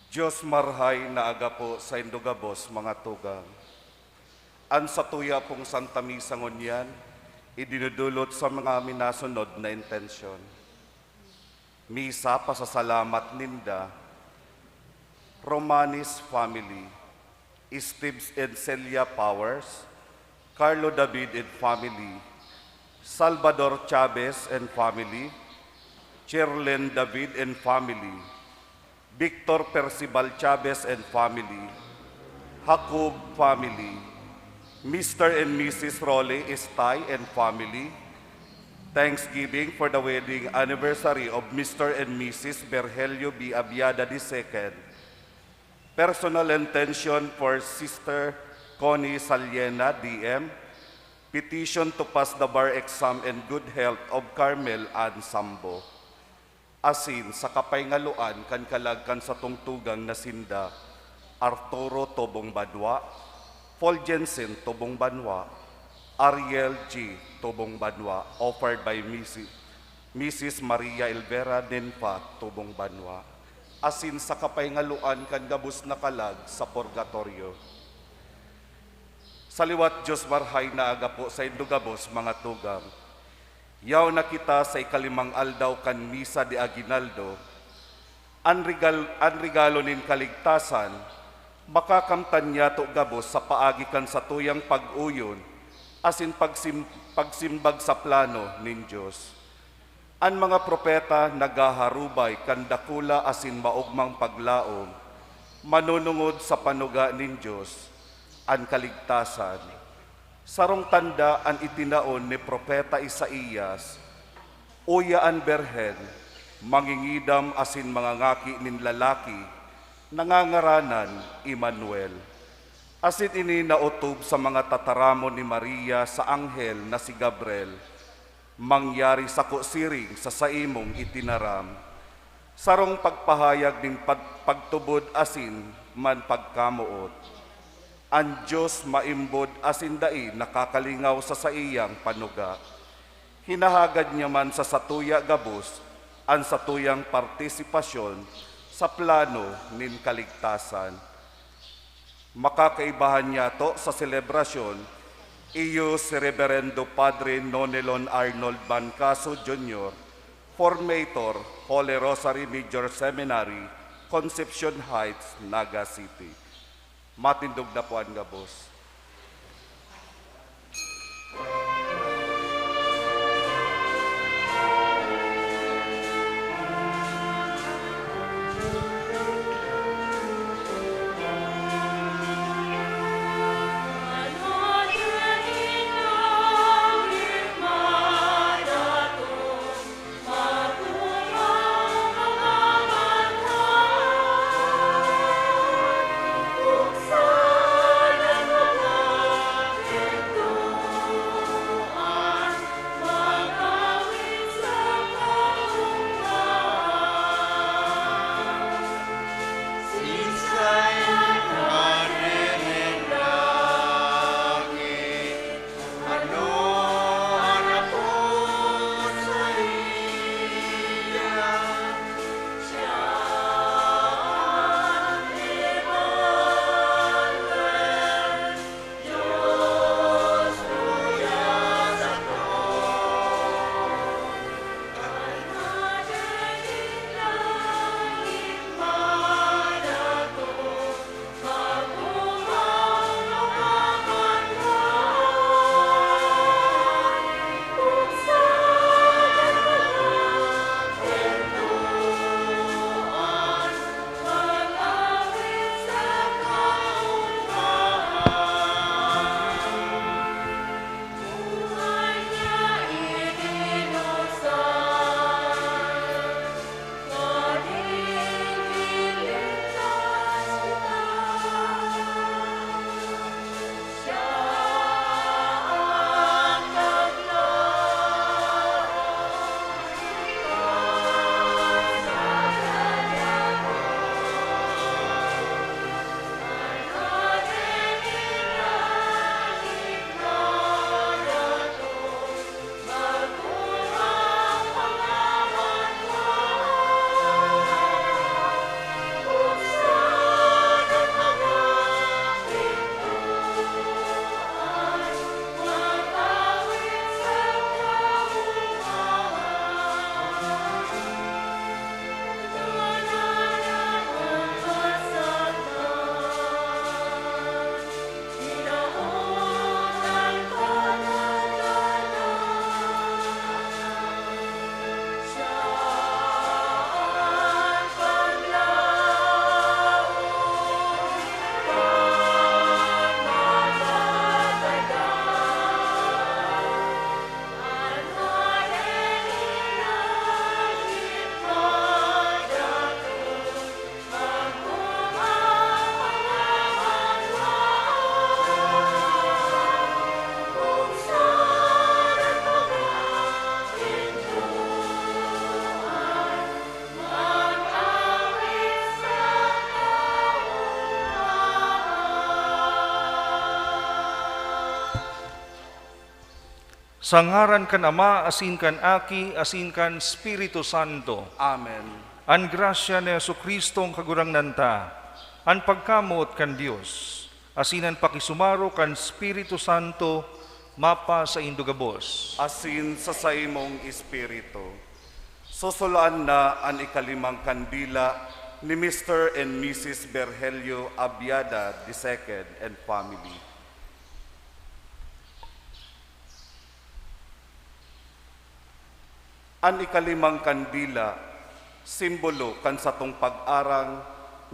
Diyos marhay na aga po sa indugabos mga tugang. An sa tuya pong Santa Misa ngunyan, idinudulot sa mga minasunod na intensyon. Misa pasasalamat ninda, Romanis family, Steve and Celia Powers, Carlo David and family, Salvador Chavez and family, Cherlen David and family, Victor Percival Chavez and family, Jacob family, Mr. and Mrs. Rolly Estay and family, Thanksgiving for the wedding anniversary of Mr. and Mrs. Berhelio B. Abiada II, personal intention for Sister Connie Saliena, DM, petition to pass the bar exam and good health of Carmel Ann Sambo. Asin sa kapayngaluan kan kalagkan sa tungtugang nasinda, Arturo Tobong Banwa, Fulgensen Tobong Banwa, Ariel G. Tobong Banwa, offered by Mrs. Maria Elvera Denpa Tobong Banwa. Asin sa kapayngaluan kan gabus na kalag sa purgatorio. Saliwat Diyos marhay na aga po sa indugabos mga tugang. Yaw na kita sa ikalimang aldaw kan misa de Aguinaldo, ang regalo nin kaligtasan, makakamtan niya to gabos sa paagi kan sa tuyang pag-uyon, asin pagsimbag sa plano nin Diyos. Ang mga propeta nagaharubay kan dakula asin maugmang paglaom, manunungod sa panuga nin Diyos, ang kaligtasan. Sarong tanda ang itinaon ni Propeta Isaías, uya an berhen, mangingidam asin mga ngaki nin lalaki, nangangaranan Emmanuel. Asin ini nautob sa mga tataramon ni Maria sa anghel na si Gabriel, mangyari sa kusiring sa saimong itinaram. Sarong pagpahayag din pagtubod asin man pagkamuot. Ang Diyos maimbod asindai nakakalingaw sa saiyang panuga. Hinahagad niya man sa satuya gabos, ang satuyang partisipasyon sa plano nin kaligtasan. Makakaibahan niya to sa selebrasyon, iyo si Reverendo Padre Nonelon Arnold Bancaso Jr., Formator, Holy Rosary Major Seminary, Concepcion Heights, Naga City. Matindog na po ang gabos. Sana Sa ngaran kan Ama, asin kan Aki, asin kan Espiritu Santo. Amen. An grasya ni Jesucristo ang kagurang nanta, an pagkamot kan Dios, asinan pakisumaro kan Espiritu Santo, mapa sa indugabos. Asin sa saimong espiritu. Susulaan na ang ikalimang kandila ni Mr. and Mrs. Berhelio Abiada II and family. Ang ikalimang kandila, simbolo kan satong pag-arang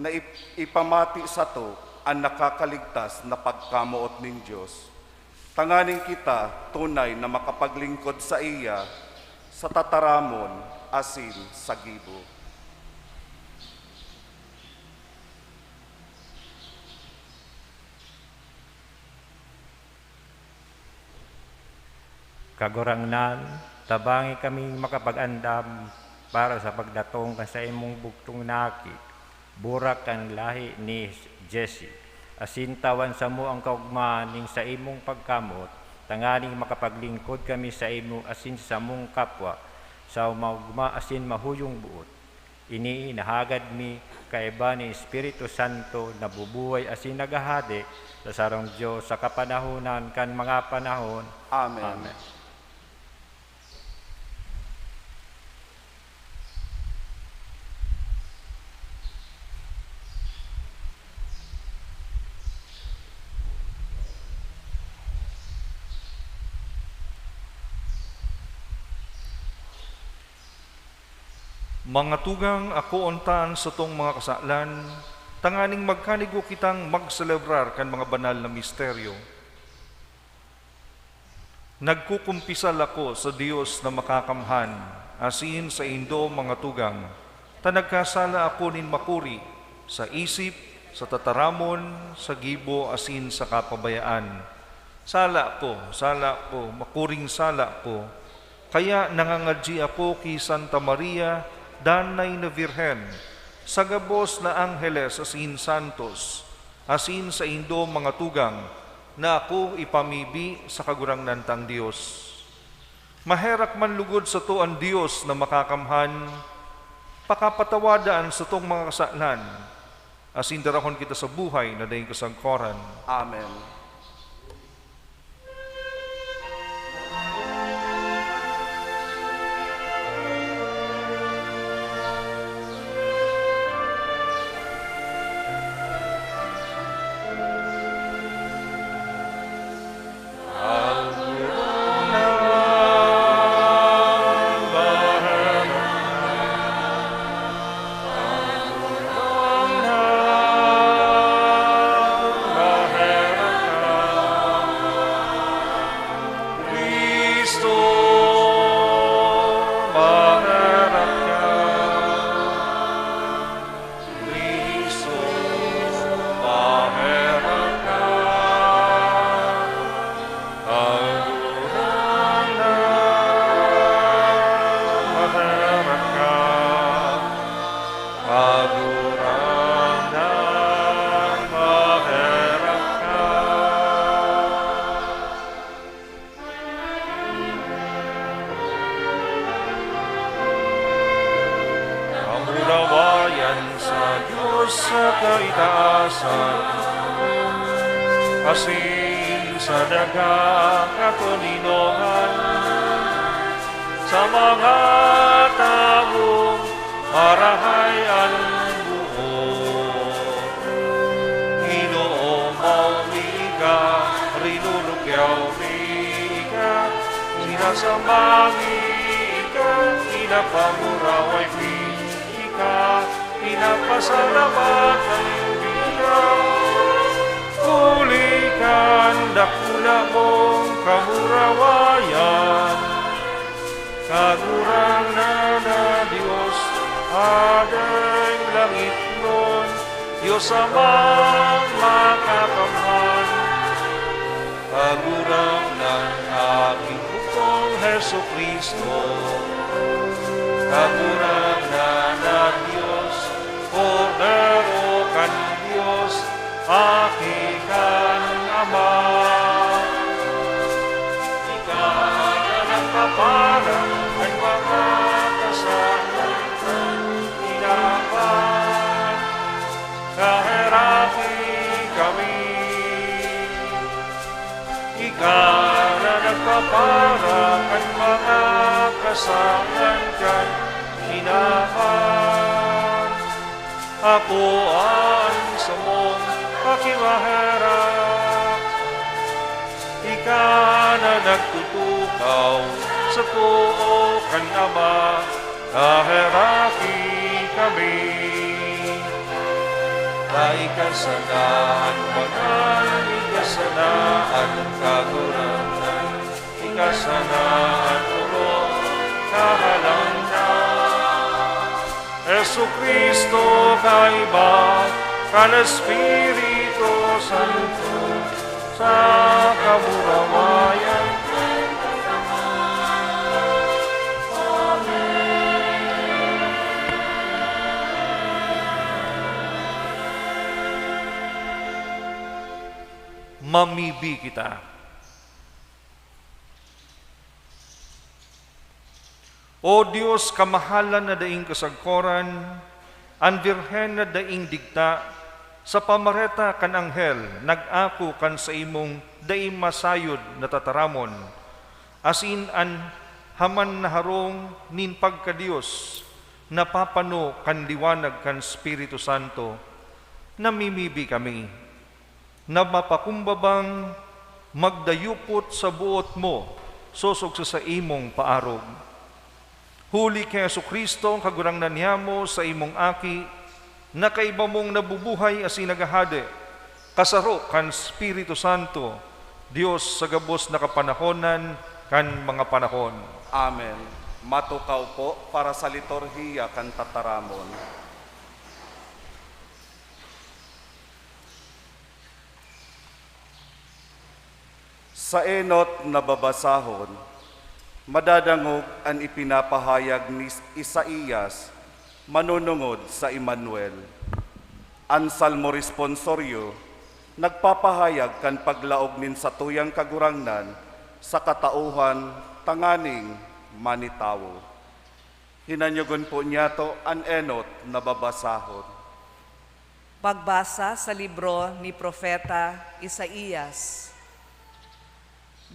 na ipamati sa to ang nakakaligtas na pagkamuot ning Diyos. Tanganing kita tunay na makapaglingkod sa iya sa tataramon asin sa gibo. Kagurangnan, tabangi kami makapag-andam para sa pagdatong sa imong bugtong naki, burak ang lahi ni Jesse. Asin tawan sa mo ang kaugmaan ning sa imong pagkamot, tanganing makapaglingkod kami sa imo asin sa mong kapwa, sa maugma asin mahuyong buot. Ini nahagad mi kaiba ni Espiritu Santo na bubuhay asin nagahade sa sarong Diyos sa kapanahunan kan mga panahon. Amen. Amen. Mga tugang ako ontan sa tong mga kasalan, tanganing magkanigo kitang magselebrar kan mga banal na misteryo. Nagkukumpisal ako sa Dios na makakamhan, asin sa indo mga tugang, tanagkasala ako nin makuri, sa isip, sa tataramon, sa gibo, asin sa kapabayaan. Sala ko, makuring sala ko, kaya nangangadji ako ki Santa Maria, Danay na Virhen, sa gabos na Angeles asin Santos, asin sa indo mga tugang, na ako ipamibi sa kagurang nantang Diyos. Maherak man lugod sa to ang Diyos na makakamhan, pakapatawadaan sa tong mga kasalan, asin darahon kita sa buhay na daing kasangkoran. Amen. Asin sa dagang katuninuhan sa mga taong marahay ang buo. Ginoo maumiga, rinurugyaw miga, sinasamangi ka, inapamuraway ka, inapasalamat ang bilang. Ulikan dakula mong kamurawayan, kagurang na Diyos, adang langit nun, Diyos amang makakamhan. Kagurang ng aking bukong Heso Kristo, kagurang na Diyos, Kordero kan Diyos, Aki kan Ama, Ikaw nagkapara at mga kasalanan inapat. Kahirapi kami, ikaw na nagkapara at mga kasalanan inapat. Ako ang samong pakimaharap, ikaw na nagtutukaw sa tuo kan Ama, kahirapi kami. Ikasanaan pangalan, ikasanaan kagurangan, ikasanaan puro kahalangnan. Jesu Cristo kaiba, kan Espiritu Santo, sa kamurawayan. Mamibi kita. O Diyos, kamahalan na daing kasagkoran, ang birhen na daing digta, sa pamareta kan anghel, nag-ako kan sa imong daing masayod na tataramon, asin an haman na harong nin pagka-Diyos, napapano kan liwanag kan Espiritu Santo, namimibi kami, na mapakumbabang magdayupot sa buot mo, sosog sa imong paarog. Huli kay Jesu Kristo, ang kagurangnan niya mo sa imong aki, na kaiba mong nabubuhay as inagahade, kasaro kan Espiritu Santo, Diyos sa gabos na kapanahonan, kan mga panahon. Amen. Matukaw po para sa liturhiya kan tataramon. Sa enot na babasahon, madadangog ang ipinapahayag ni Isaías manunungod sa Emmanuel. Ang salmo responsoryo, nagpapahayag kan paglaog nin sa tuyang kagurangnan sa katauhan tanganing manitawo. Hinanyugon po niya to ang enot na babasahon. Pagbasa sa libro ni Propeta Isaías.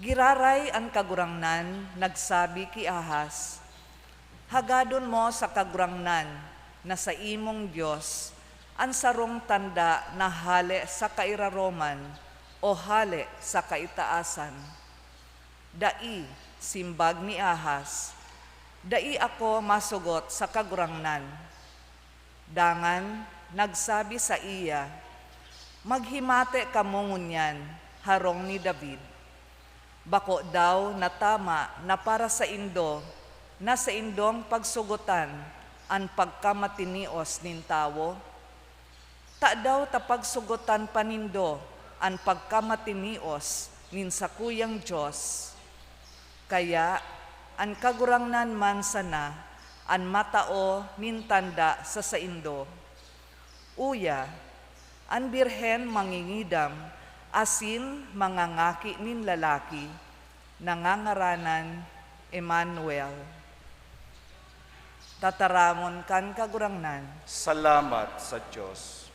Giraray ang kagurangnan, nagsabi ki Ahaz, hagadon mo sa kagurangnan na sa imong Diyos, ang sarong tanda na hale sa kairaroman o hale sa kaitaasan. Dai, simbag ni Ahaz, dai ako masugot sa kagurangnan. Dangan, nagsabi sa iya, maghimate kamo ngunyan, harong ni David. Bako daw na tama na para sa Indo, na sa Indong pagsugutan ang pagkamatinios nin tawo. Ta daw ta pagsugutan panindo ang pagkamatinios nin sakuyang Diyos. Kaya ang kagurangnan man sana ang matao nin tanda sa Indo. Uya, ang birhen mangingidam, asin mangangaki nin lalaki, nangangaranan Emmanuel. Tataramon kan kagurangnan. Salamat sa Diyos.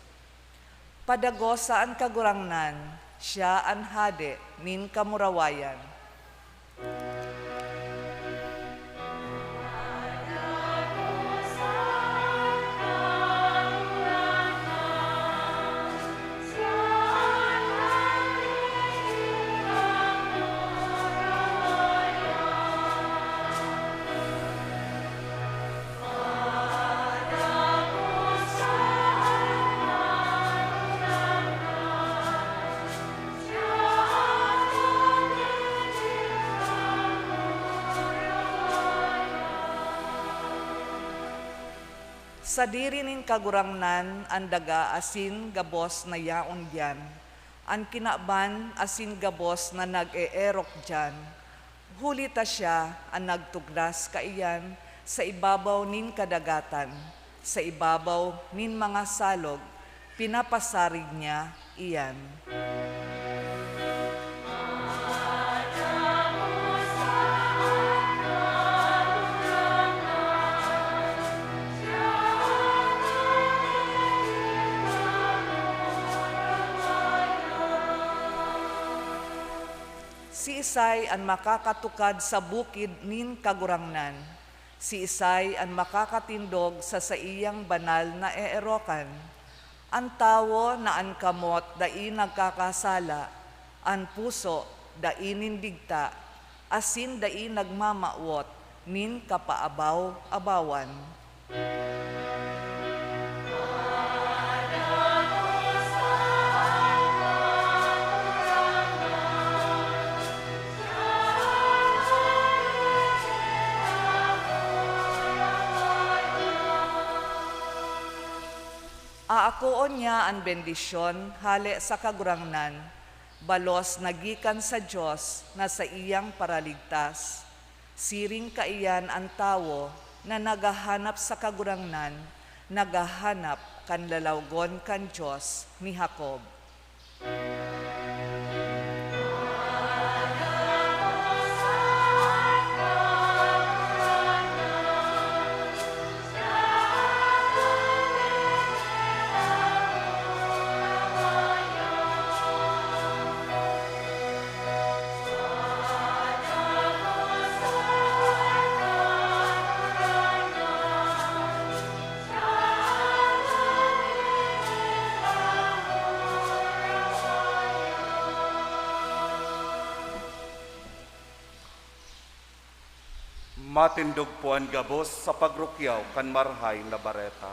Padagosa ang kagurangnan, siya ang hade nin kamurawayan. Sa diri nin kagurangnan, ang daga asin gabos na yaon diyan, ang kinaban asin gabos na nag-eerok diyan. Huli ta siya ang nagtuglas kaiyan sa ibabaw nin kadagatan, sa ibabaw nin mga salog, pinapasarig niya iyan. Si Isay ang makakatukad sa bukid nin kagurangnan. Si Isay ang makakatindog sa saiyang banal na eerokan. Ang tawo na ang kamot dai nagkakasala, ang puso dai nindigta, asin dai nagmamawot nin kapaabaw-abawan. Aakoon niya ang bendisyon hali sa kagurangnan, balos nagikan sa Diyos na sa iyang paraligtas. Siring kaiyan ang tawo na nagahanap sa kagurangnan, nagahanap kan lalawgon kan Diyos ni Jacob. Matindog po ang gabos sa pagrukyaw kan marhay na bareta.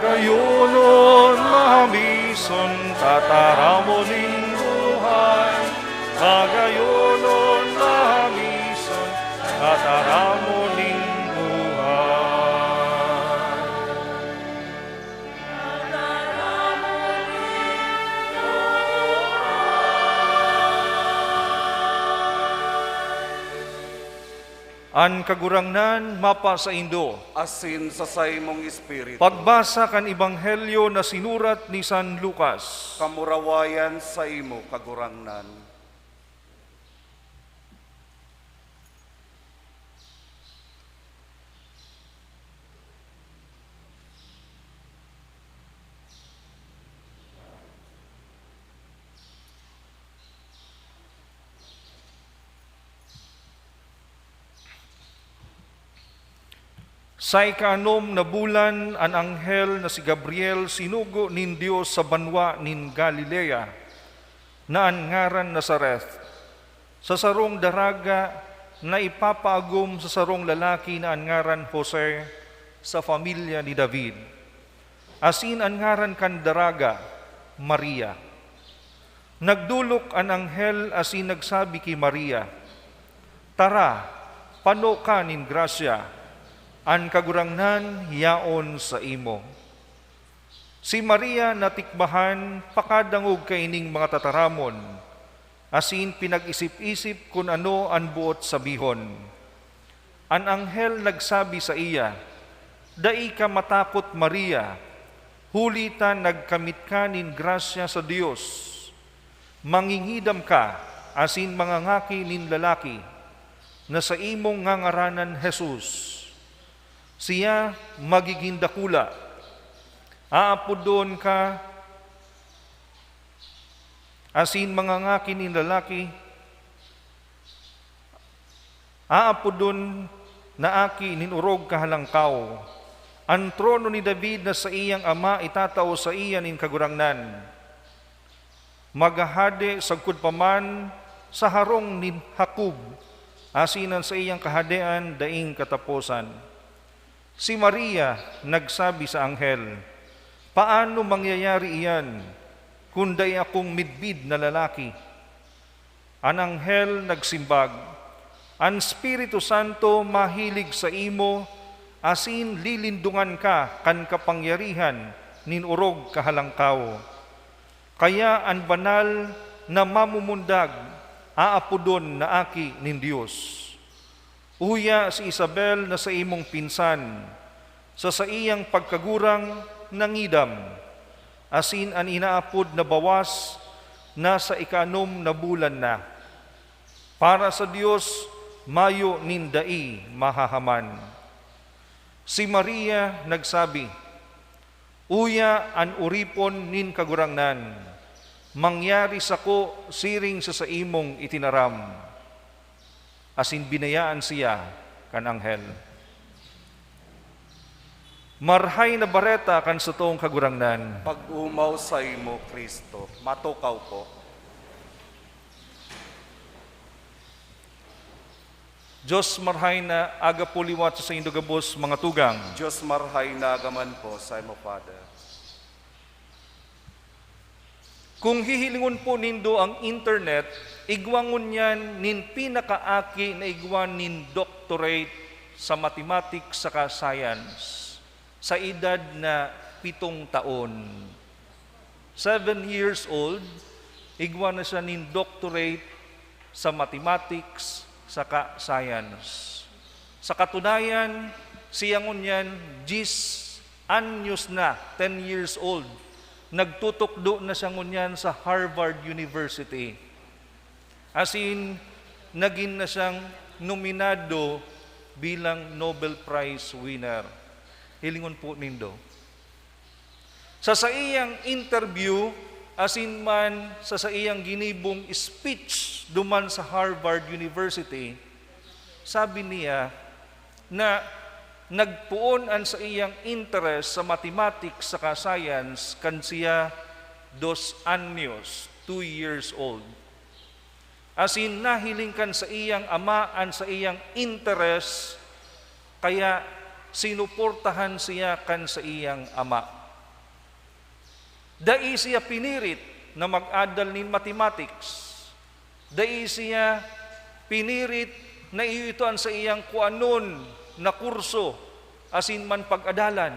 Kagayunon mahambison, tataramonin buhay. Kagayunon mahambison, tataramonin buhay. An kagurangnan mapa sa Indo. Asin sa saimong espiritu. Pagbasa kan Ebanghelyo na sinurat ni San Lucas. Kamurawayan sa imo kagurangnan. Sa ika-6 na bulan, ang anghel na si Gabriel sinugo nin Dios sa banwa nin Galilea, na ang ngaran Nazareth, sa sarong daraga na ipapaagom sa sarong lalaki na ang ngaran Jose, sa familia ni David. Asin ang ngaran kan daraga, Maria. Nagdulok ang anghel asin nagsabi kay Maria, "Tara, pano ka nin grasya, an kagurangnan yaon sa imo." Si Maria natikbahan pakadangog kaining mga tataramon, asin pinag-isip-isip kung ano ang buot sabihon. An anghel nagsabi sa iya, "Dai ka matakot, Maria, huli ta nagkamit ka nin grasya sa Dios. Mangingidam ka, asin mangangaki nin lalaki, na sa imong ngangaranan Jesus. Siya magiging dakula. Aapudon ka, asin mangangaki nin lalaki. Aapudon na aki nin urog kahalangkaw. Ang trono ni David na sa iyang ama itatao sa iya nin kagurangnan. Magahade sagkud paman sa harong ni Jacob, asinan sa iyang kahadean daing katapusan. Si Maria nagsabi sa anghel, paano mangyayari iyan, kunday akong midbid na lalaki? Ang anghel nagsimbag, ang Espiritu Santo mahilig sa imo, asin lilindungan ka kan kapangyarihan nin urog kahalangkaw. Kaya ang banal na mamumundag, aapudon na aki nin Diyos. Uya si Isabel na sa imong pinsan, sa iyang pagkagurang nangidam, asin ang inaapod na bawas na sa ika-6 na bulan na. Para sa Diyos, mayo nindai mahahaman. Si Maria nagsabi, uya an uripon nin kagurangnan, mangyari sako siring sa imong itinaram. Asin binayaan siya kan anghel. Marhay na bareta kan sa toong kagurangnan. Pag-umaw sa imo, Kristo, matukaw po. Diyos marhay na aga puliwat sa indo gabos mga tugang. Diyos marhay na agaman po sa imo, Father. Kung hihilingon po nindo ang internet, igwangon yan nin pinakaaki na igwan nin doctorate sa mathematics saka science sa edad na 7 taon. 7 years old, igwan na siya nin doctorate sa mathematics saka science. Sa katunayan, siyangon yan 10 anyos na, 10 years old. Nagtutukdo na siya ngunyan sa Harvard University. As in, naging na siyang nominado bilang Nobel Prize winner. Hilingon po nindo. Sa iyang interview, as in man sa iyang ginibong speech duman sa Harvard University, sabi niya na nagpuon an sa iyang interest sa mathematics sa science kan siya 2 anyos, 2 years old. As in, nahiling kan sa iyang ama an sa iyang interest, kaya sinuportahan siya kan sa iyang ama. Dai siya pinirit na mag-adal nin mathematics. Dai siya pinirit na iutuan sa iyang kuanon na kurso asin man pag-adalan.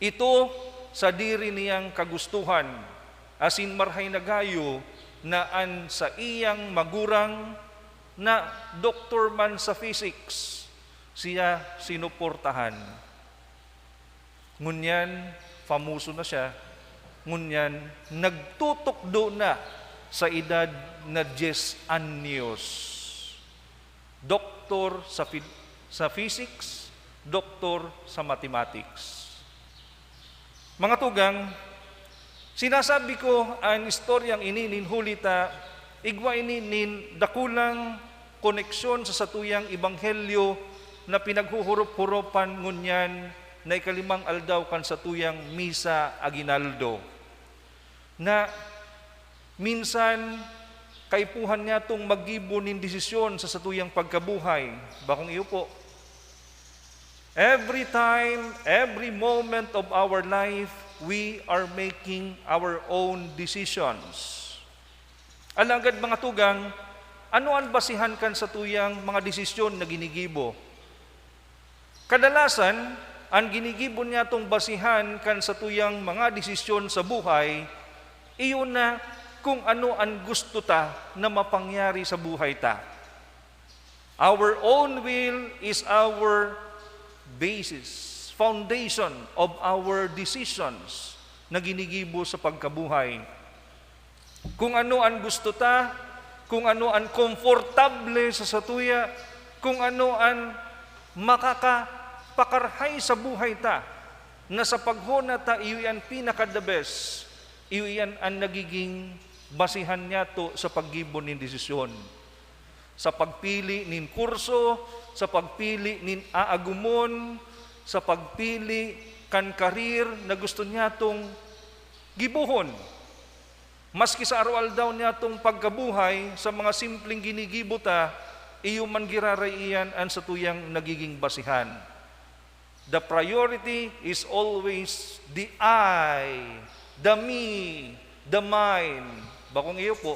Ito sa diri niyang kagustuhan, asin marhay nagayo na an sa iyang magurang na doktor man sa physics, siya sinuportahan. Ngunyan, famoso na siya, ngunyan, nagtutukdo na sa edad na 10 anyos. Doktor sa physics, doktor sa mathematics. Mga tugang, sinasabi ko ang istoryang ini nin hulita, igwa ini nin dakulang koneksyon sa satuyang ebanghelyo na pinaghuhurup-hurupan ngunyan na 5 aldaw kan satuyang misa aginaldo. Na minsan kaipuhan niya itong mag-ibo nin desisyon sa satuyang pagkabuhay. Bakong iyo po, every time, every moment of our life, we are making our own decisions. Alagad mga tugang, ano ang basihan kan sa tuyang mga desisyon na ginigibo? Kadalasan, ang ginigibo niya itong basihan kan sa tuyang mga desisyon sa buhay, iyon na kung ano ang gusto ta na mapangyari sa buhay ta. Our own will is our basis, foundation of our decisions na ginigibo sa pagkabuhay. Kung ano ang gusto ta, kung ano ang komportable sa satuya, kung ano ang makakapakarhay sa buhay ta, na sa paghona ta, iyan pinaka-the best, iyan ang nagiging basihan niya to sa paggibo nin desisyon. Sa pagpili nin kurso, sa pagpili nin aagumon, sa pagpili kan karir na gusto niya tong gibuhon. Maski sa araw-aldaw niya tong pagkabuhay sa mga simpleng ginigibuta, iyo man giraraiyan ang sa tuyang nagiging basihan. The priority is always the I, the me, the mine. Bakong iyo po.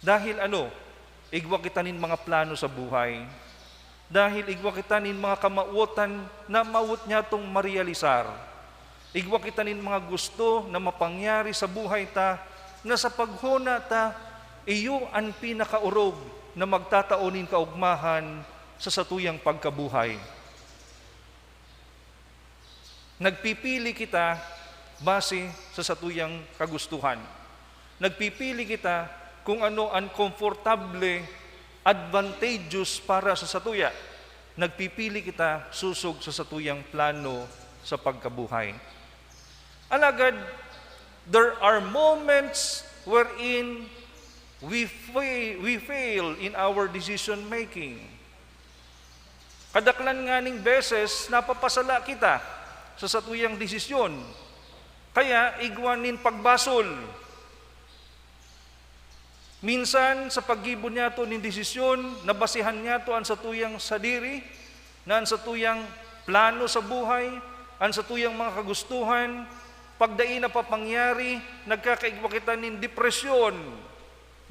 Dahil igwa kita nin mga plano sa buhay. Dahil igwa kita nin mga kamauotan na mawut niya tong marealisar. Igwa kita nin mga gusto na mapangyari sa buhay ta, na sa paghuna ta, iyo ang pinakaurog na magtataonin kaugmahan sa satuyang pagkabuhay. Nagpipili kita base sa satuyang kagustuhan. Nagpipili kita kung ano ang komportable, advantageous para sa satuya. Nagpipili kita susog sa satuyang plano sa pagkabuhay. Alagad, there are moments wherein we fail in our decision making. Kadaklan nga ning beses, napapasala kita sa satuyang desisyon. Kaya, igwanin pagbasol. Minsan, sa paggibon niya to ning desisyon, nabasihan niya to ang satuyang sadiri, na ang satuyang plano sa buhay, ang satuyang mga kagustuhan. Pagdain na papangyari, nagkakaigwa kita nin depresyon,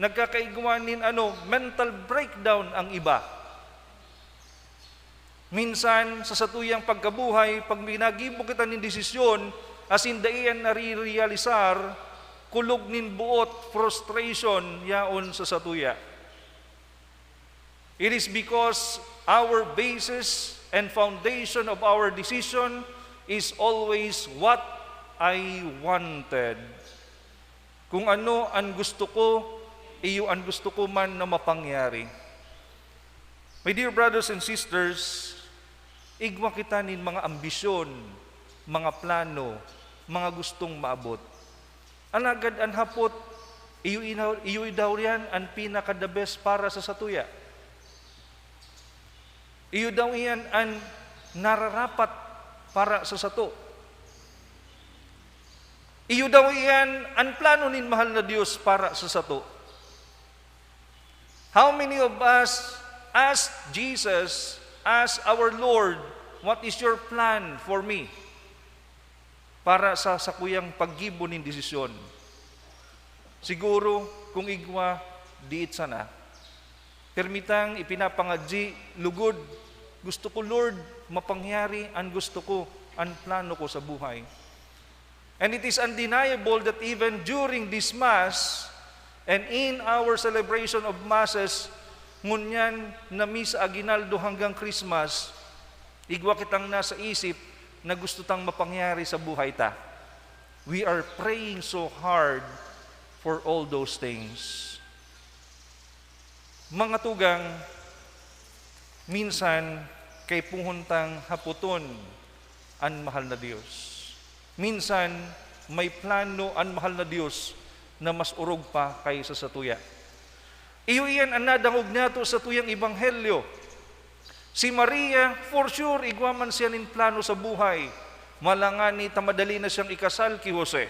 nagkakaigwa nin mental breakdown ang iba. Minsan, sa satuyang pagkabuhay, pag minagibo kita nin desisyon, asin daian narirealisar, kulog nin buot, frustration, yaon sa satuya. It is because our basis and foundation of our decision is always what I wanted. Kung ano ang gusto ko, iyo ang gusto ko man na mapangyari. My dear brothers and sisters, igwa kita nin mga ambisyon, mga plano, mga gustong maabot. Alagad ang hapot, iyo daw yan ang pinaka-the best para sa satuya. Iyo daw iyan ang nararapat para sa sato. Iyo daw iyan ang plano nin mahal na Diyos para sa sato. How many of us ask Jesus, ask our Lord, what is your plan for me? Para sa sakuyang paggibo nin desisyon. Siguro, kung igwa, diit sana. Permitang ipinapangadji, lugod, gusto ko Lord, mapangyari ang gusto ko, ang plano ko sa buhay. And it is undeniable that even during this Mass and in our celebration of Masses, ngunyan na Misa Aguinaldo hanggang Christmas, igwa kitang nasa isip na gusto tang mapangyari sa buhay ta. We are praying so hard for all those things. Mga tugang, minsan kay puhuntang haputon ang mahal na Diyos. Minsan, may plano ang mahal na Diyos na mas urog pa kaysa sa tuya. Iyo iyan ang nadangog nato sa tuyang ebanghelyo. Si Maria, for sure, igwaman siya nin plano sa buhay. Malangan ni tamadali na siyang ikasal ki Jose.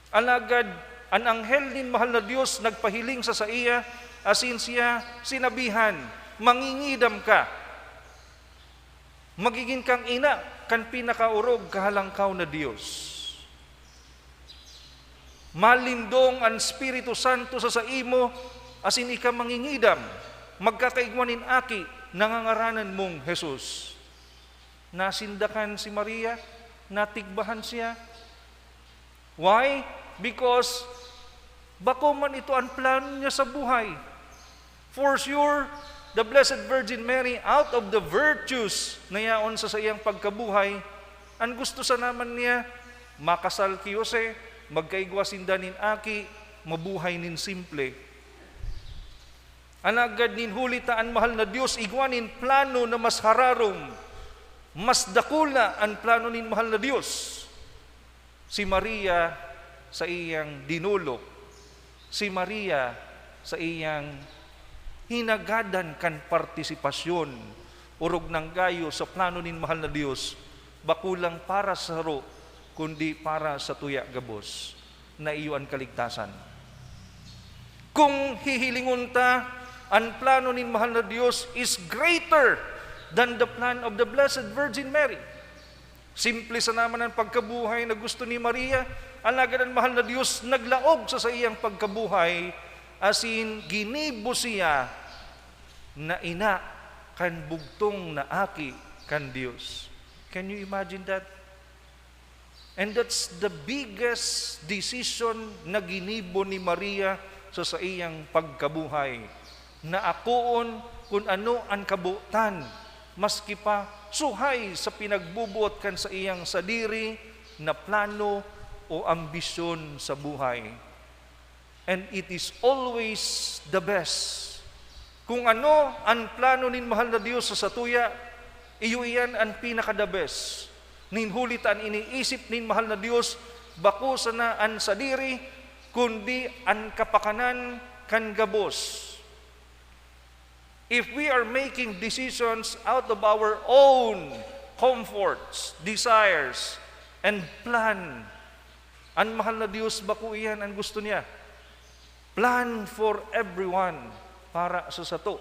Alagad, ang anghel nin mahal na Diyos nagpahiling sa iya, asin siya sinabihan, mangingidam ka. Magiging kang ina, kan pinakaurog kahalangkaw na Diyos. Malindong ang Espiritu Santo sa imo, asin ika mangingidam, magkakaigwanin aki, nangangaranan mong Jesus. Nasindakan si Maria, natigbahan siya. Why? Because bako man ito ang plano niya sa buhay. For sure, the Blessed Virgin Mary, out of the virtues na yaon sa iyang pagkabuhay, ang gusto sa naman niya, makasal ki Jose, magkaigwasinda nin aki, mabuhay nin simple. Anagad nin hulitaan mahal na Diyos, igwanin plano na mas hararong, mas dakula ang plano nin mahal na Diyos. Si Maria sa iyang dinulok, si Maria sa iyang hinagadan kan partisipasyon urog ng gayo sa plano nin mahal na Dios, bakulang para sa haro, kundi para sa tuya gabos, na iyo ang kaligtasan. Kung hihilingon ta, ang plano nin mahal na Dios is greater than the plan of the Blessed Virgin Mary. Simple sa naman ang pagkabuhay na gusto ni Maria, alagad ang mahal na Diyos naglaog sa iyang pagkabuhay, asin ginibo siya na ina kan bugtong na aki kan Diyos. Can you imagine that? And that's the biggest decision na ginibo ni Maria sa iyang pagkabuhay, na akoon kung ano ang kabutan, maski pa suhay sa pinagbubuot kan sa iyang sadiri na plano o ambisyon sa buhay. And it is always the best. Kung ano ang plano nin mahal na Diyos sa satuya, iyo iyan ang pinaka-the best. Ninhulit ang iniisip nin mahal na Diyos, bako sa na ang sadiri, kundi ang kapakanan kan gabos. If we are making decisions out of our own comforts, desires, and plan, ang mahal na Diyos, bako iyan ang gusto niya. Plan for everyone para sa sato.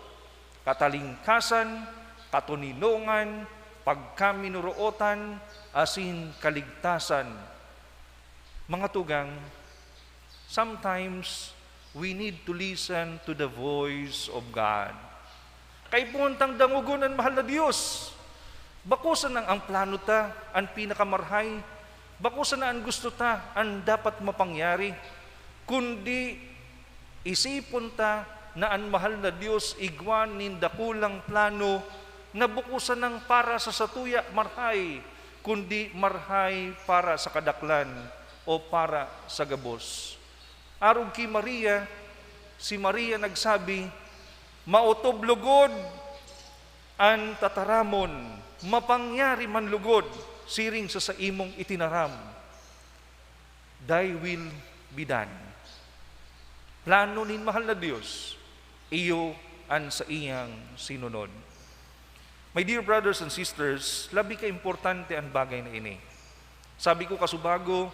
Katalingkasan, katuninongan, pagkaminuruotan, asin kaligtasan. Mga tugang, sometimes we need to listen to the voice of God. Kay puntang dangugon ang mahal na Diyos. Bakusan ang plano ta, ang pinakamarhay. Bakusan na ang gusto ta, ang dapat mapangyari. Kundi isipon ta na ang mahal na Diyos igwan nin dakulang plano na bukusan ng para sa satuya marhay, kundi marhay para sa kadaklan o para sa gabos. Arog kay Maria, si Maria nagsabi, mautob lugod ang tataramon, mapangyari man lugod, siring sa imong itinaram. Thy will be done. Plano nin mahal na Diyos, iyo ang sa iyang sinunod. My dear brothers and sisters, labi ka importante ang bagay na ini. Sabi ko kasubago,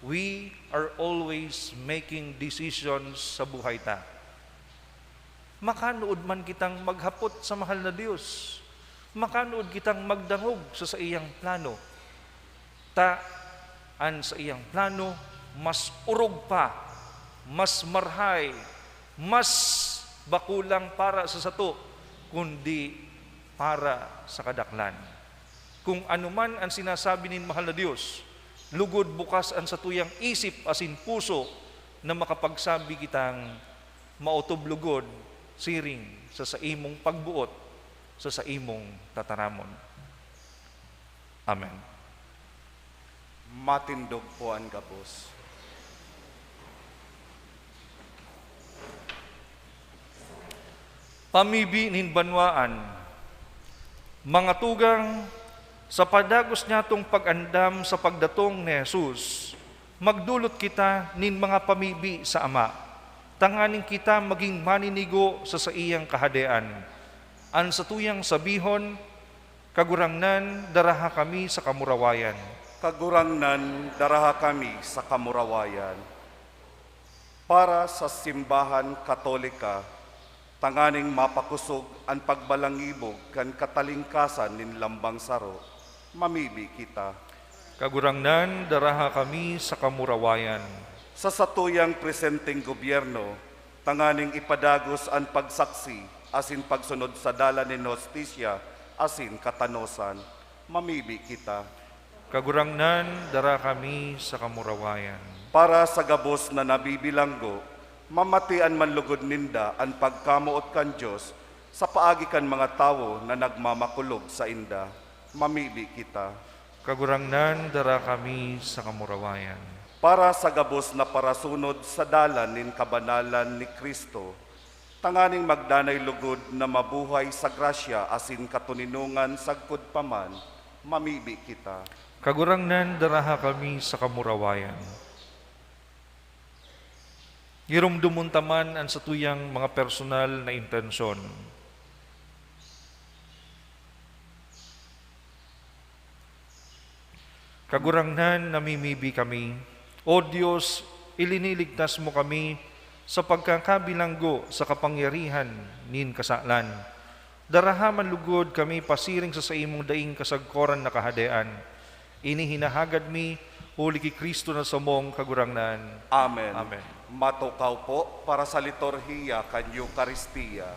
we are always making decisions sa buhay ta. Makanood man kitang maghapot sa mahal na Diyos. Makanood kitang magdangog sa iyang plano. Taan sa iyang plano, mas urog pa, mas marhay, mas bakulang para sa sato, kundi para sa kadaklan. Kung anuman ang sinasabi nin mahal na Diyos, lugod bukas ang satuyang isip asin puso na makapagsabi kitang mautob lugod, siring sa imong pagbuot, sa imong tataramon. Amen. Matindog po ang gabos. Pamibi nin banwaan, mga tugang, sa padagos niya tong pag-andam sa pagdatong ni Jesus, magdulot kita nin mga pamibi sa Ama. Tanganing kita maging maninigo sa iyang kahadean. An sa tuyang sabihon, kagurangnan, daraha kami sa kamurawayan. Kagurangnan, daraha kami sa kamurawayan. Para sa simbahan katolika, tanganing mapakusog ang pagbalangibog kan katalingkasan nin lambang saro, mamibi kita. Kagurangnan, daraha kami sa kamurawayan. Sa satuyang presenteng gobyerno, tanganing ipadagos ang pagsaksi, asin pagsunod sa dala ni hostisya, asin katanosan, mamibi kita. Kagurangnan, dara kami sa kamurawayan. Para sa gabos na nabibilanggo, mamatian man lugod ninda ang pagkamuot kan Diyos sa paagi kan mga tao na nagmamakulog sa inda, mamibi kita. Kagurangnan, dara kami sa kamurawayan. Para sa gabos na parasunod sa dalan nin kabanalan ni Kristo, tanganing magdanay lugod na mabuhay sa grasya asin katuninungan sagkod paman, mamibi kita. Kagurangnan, daraha kami sa kamurawayan. Irumdumon taman ang satuyang mga personal na intensyon. Kagurangnan namimibi kami. O Diyos, iliniligtas mo kami sa pagkakabilanggo sa kapangyarihan nin kasalan. Darahaman lugod kami pasiring sa imong daing kasagkoran na kahadean. Inihinahagad mi, huli ki Kristo na samong kagurangnan. Amen. Amen. Matukaw po para sa liturhiya kan Eucharistia.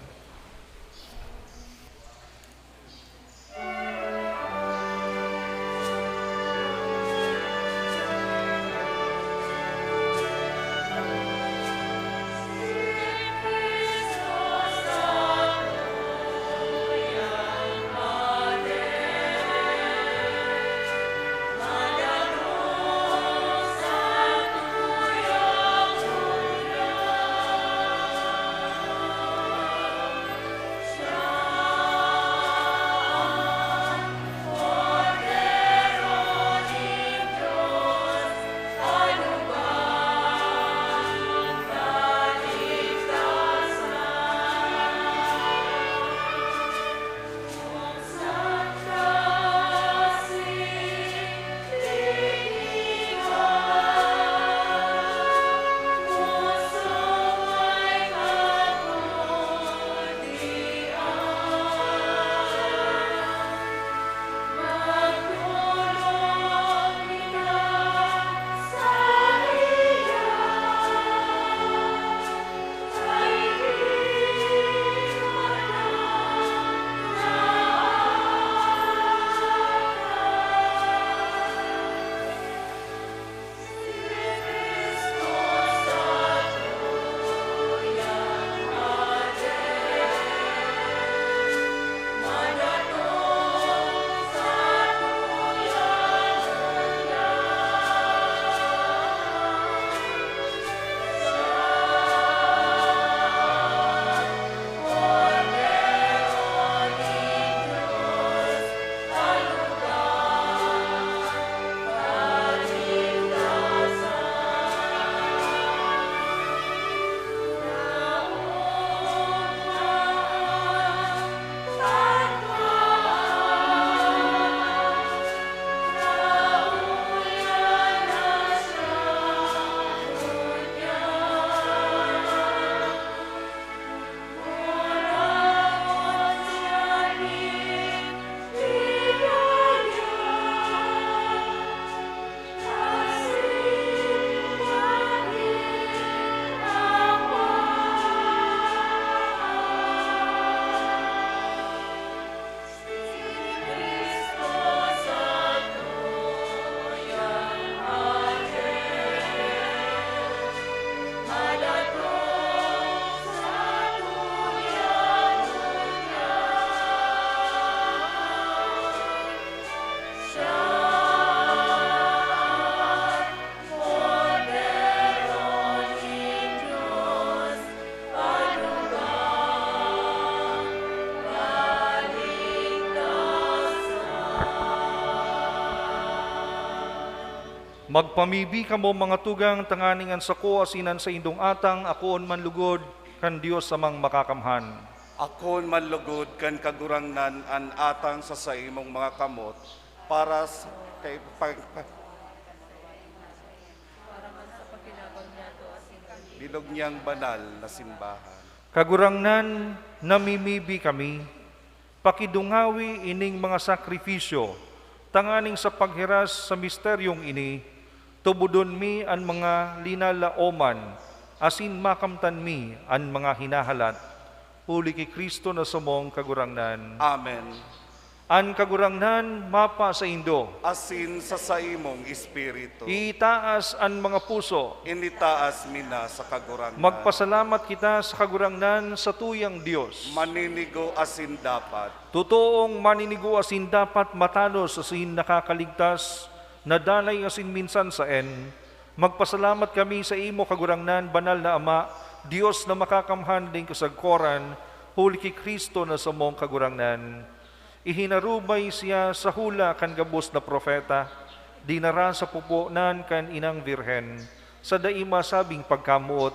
Magpamibi ka mo mga tugang tanganingan sa ko asinan sa indong atang akoon man lugod kan Dios samang makakamhan. Akon manlugod kan kagurangnan an atang sa imong mga kamot para sa kay bilog niyang banal na simbahan. Kagurangnan namimibi kami, pakidungawi ining mga sakripisyo, tanganing sa paghiras sa misteryong ini, tubudon mi an mga linalaoman, asin makamtan mi an mga hinahalat, huli ki Kristo na sumong kagurangnan. Amen. An kagurangnan mapa sa indo, Asin sa imong espiritu. itaas an mga puso, Initaas mina sa kagurangnan. magpasalamat kita sa kagurangnan sa tuyang Diyos. Maninigo asin dapat. Totoong maninigo asin dapat matalos asin nakakaligtas, nadalay asin minsan sa Magpasalamat kami sa imo kagurangnan, banal na Ama, Diyos na makakamhan din kasagkoran, huli ki Kristo na samong kagurangnan. Ihinarubay siya sa hula kan gabos na propeta, dinara sa pupunan kan inang virhen, sa daima sabing pagkamuot,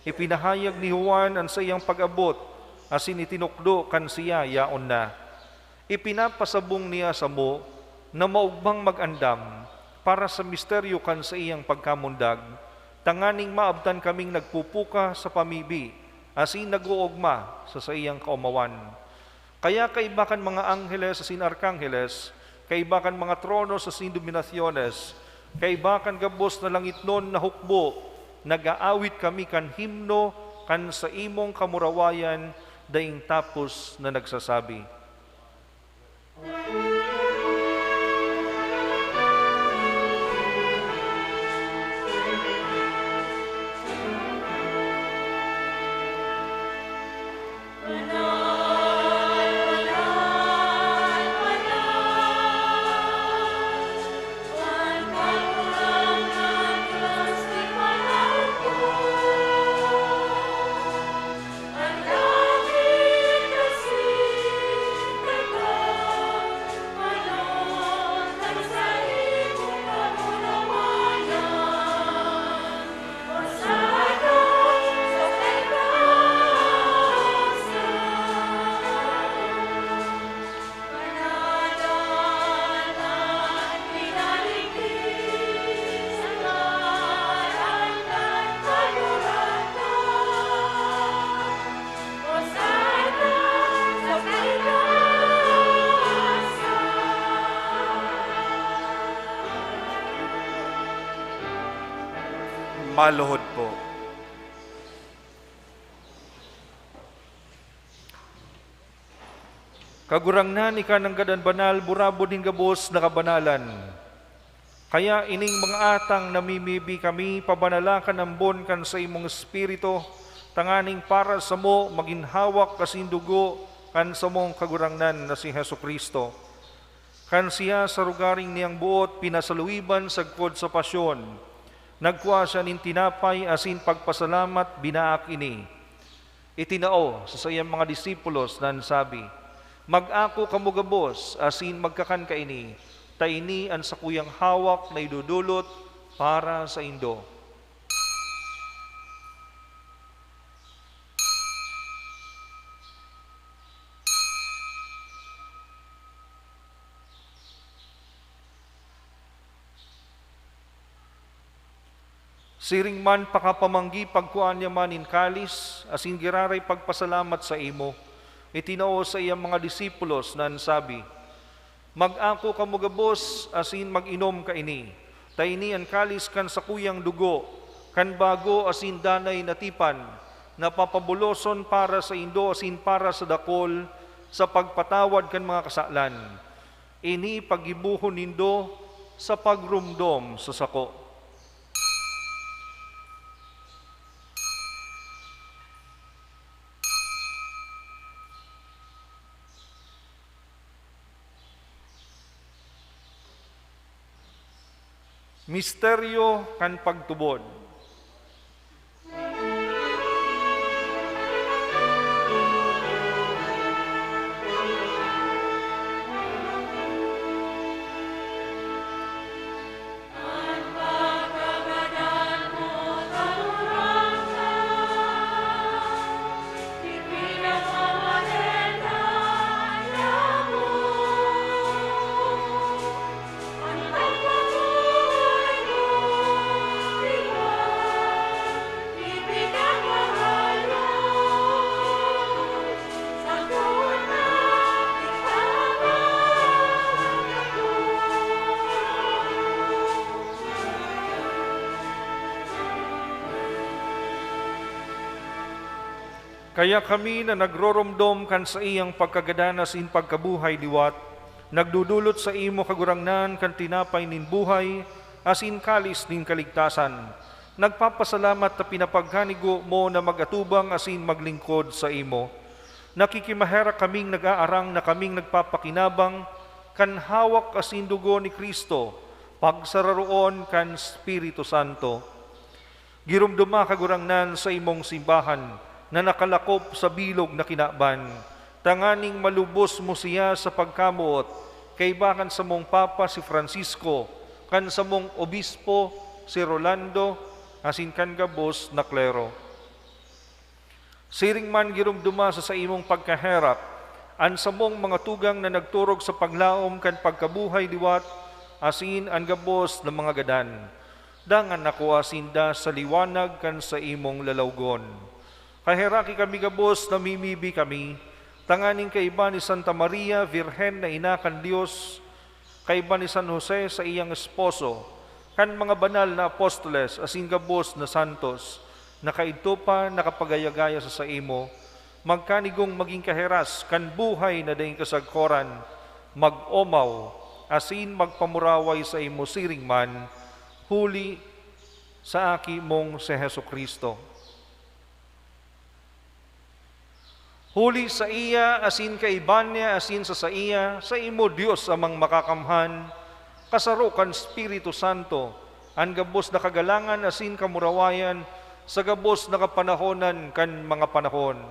ipinahayag ni Juan ang sayang pag-abot, asin itinukdo kan siya yaon na. Ipinapasabong niya sa mo, na maugbang mag-andam, para sa misteryo kan sa iyang pagkamundag, tanganing maabtan kaming nagpupuka sa pamibi, asin naguugma sa iyang kaumawan. Kaya kaibakan mga angheles asin arkangheles, kaibakan mga trono sa dominasyones, kaibakan gabos na langit nun na hukbo, nag-aawit kami kan himno kan sa imong kamurawayan, daing tapos na nagsasabi. Maluhod po. Kagurangnan ika ng gadan banal, burabo din gabos na kabanalan. Kaya ining mga atang namimibi kami, pabanalakan ang bon kan sa imong espiritu, tanganing para sa mo maginhawak kasindugo kan sa mong kagurangnan na si Hesu Kristo. Kan siya sa rugaring niyang buot, pinasaluiban sagkod sa pasyon, nagkuha siya nin tinapay asin pagpasalamat binaak ini. Itinao sa sayang mga disipulos nan sabi, mag-ako kamugabos asin magkakan ka ini, taini ang sakuyang hawak na idudulot para sa indo. Siring man pakapamanggi pagkuan niya man in kalis, asin giraray pagpasalamat sa imo. Itinao sa iyang mga disipulos nan sabi, mag-ako kamugabos asin mag-inom ka ini. Taini ang kalis kan sa kuyang dugo, kan bago asin danay natipan, napapabuloson para sa indo asin para sa dakol, sa pagpatawad kan mga kasalan. Ini pagibuhon nindo sa pagrumdom sa sako. Misteryo kan pagtubod. Kaya kami na nagroromdom kan sa iyang pagkagadanas in pagkabuhay liwat, nagdudulot sa imo kagurangnan kan tinapay nin buhay, asin kalis nin kaligtasan. Nagpapasalamat na pinapagkanigo mo na magatubang asin maglingkod sa imo. Nakikimahera kaming nag-aarang na kaming nagpapakinabang kan hawak asin dugo ni Kristo, pagsararoon kan Espiritu Santo. Girumduma kagurangnan sa imong simbahan, na nakalakop sa bilog na kinaban, tanganing malubos mo siya sa pagkamuot, kay bakan sa mong Papa si Francisco, kan sa mong Obispo si Rolando, asin kan gabos na klero. Siring man girumduma sa imong pagkaherap, an sa mong mga tugang na nagturog sa paglaom kan pagkabuhay liwat, asin ang gabos ng mga gadan. Dangan ako asinda sa liwanag kan sa imong lalawgon. Kaheraki kami gabos, namimibi kami, tanganing kaiba ni Santa Maria, Virhen na ina kan Dios, kaiba ni San Jose sa iyang esposo, kan mga banal na apostoles, asin gabos na santos, nakaidto pa nakapagayagaya sa imo, magkanigong maging kaheras, kan buhay na daing kasagkoran, mag-omaw, asin magpamuraway sa imo siring man, huli sa aki mong si Heso Kristo. Huli sa iya, asin kaiban niya, asin sa iya, sa imo Dios amang makakamhan, kasarukan Espiritu Santo, ang gabos na kagalangan, asin kamurawayan, sa gabos na kapanahonan kan mga panahon.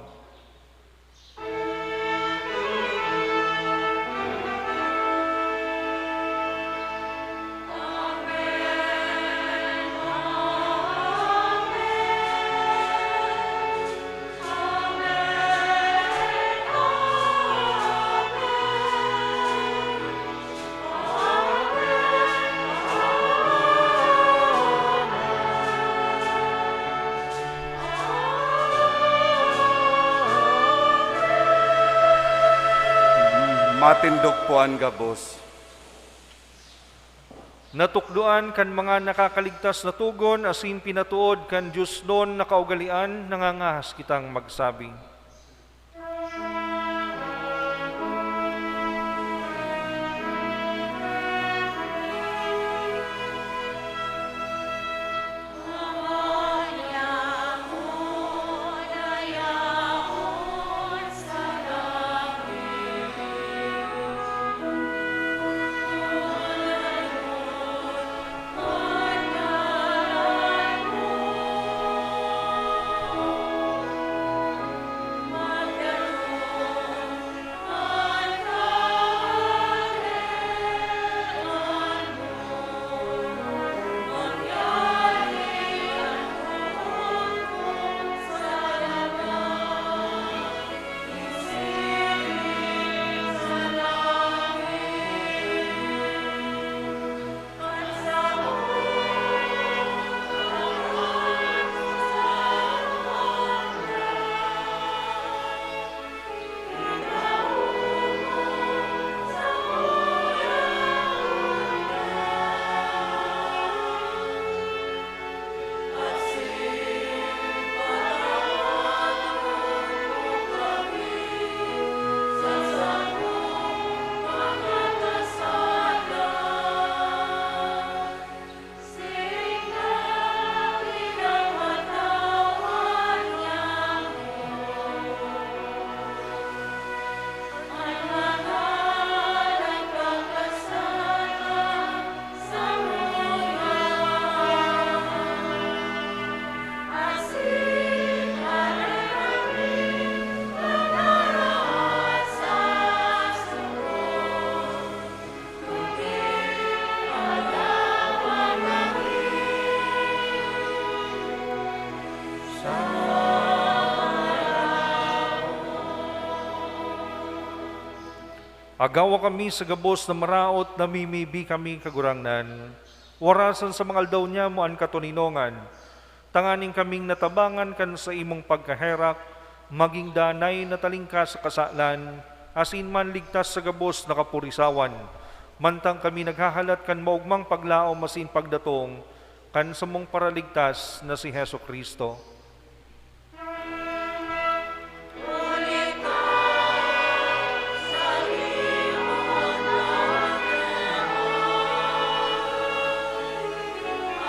Matindog po ang gabos. Natukduan kan mga nakakaligtas na tugon, asin pinatuod kan Diyos noon na kaugalian, nangangahas kitang magsabi. Agawa kami sa gabos na maraot, namimibi kami kagurangnan. Warasan sa mga aldaw niya mo ang katuninongan. Tanganing kaming natabangan kan sa imong pagkaherak, maging danay na talingka sa kasalan, asin man ligtas sa gabos na kapurisawan. Mantang kami naghahalat kan maugmang paglao masin pagdatong, kan sa mong paraligtas na si Heso Kristo.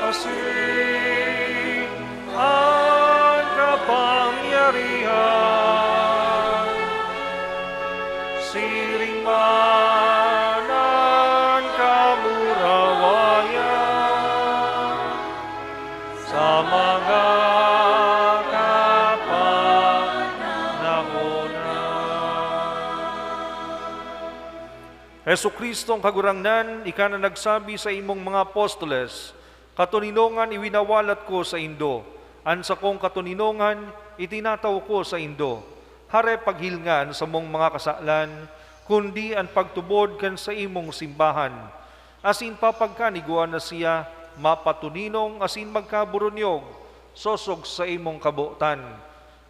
Asin ang kapangyarihan, siring man ang kamurawayan, sa mga kapanahonan. Heso Kristo ang kagurangnan, ika na nagsabi sa imong mga apostoles, katuninongan iwinawalat ko sa Indo, an sa kong katuninongan itinataw ko sa Indo. Hare paghilngan sa mong mga kasalan, kundi ang pagtubod kan sa imong simbahan. asin papagkaniguan na siya, mapatuninong asin magkaburunyog, sosog sa imong kabutan.